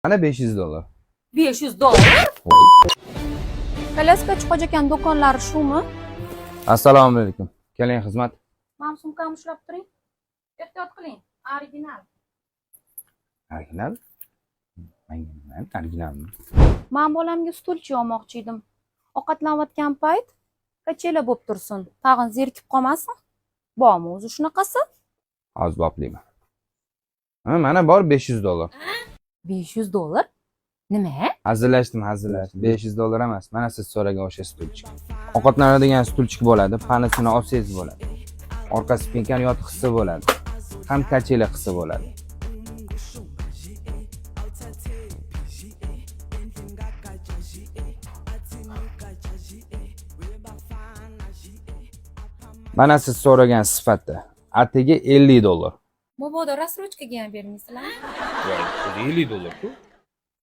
Mana $500. $500. Voy. Kolyaska chiqajakan do'konlari shumi? Assalomu alaykum. Keling xizmat. Mana sumkamni ushlab turing. Ehtiyot qiling. Original. Original? Menga originalmi? Men bolamga stulchi olmoqchi edim. Ovqatlanayotgan payt kachela bo'lib tursin. Tag'in zerikib qolmasin. Bormi o'zi shunaqasi? Hozir boplayman. Mana bor $500. $500? Nima? Hazillashdim. $500 emas. Mana siz so'ragan o'sha stulchik. Ovqatlanadigan stulchik bo'ladi. Panisini olsangiz bo'ladi. Orqa spinkani yotiq qilsa bo'ladi. Ham kachela qilsa bo'ladi. Mana siz so'ragan sifatda. Atigi $50. Mabodo rassrochkaga ham bermaysizlar? $50-ku.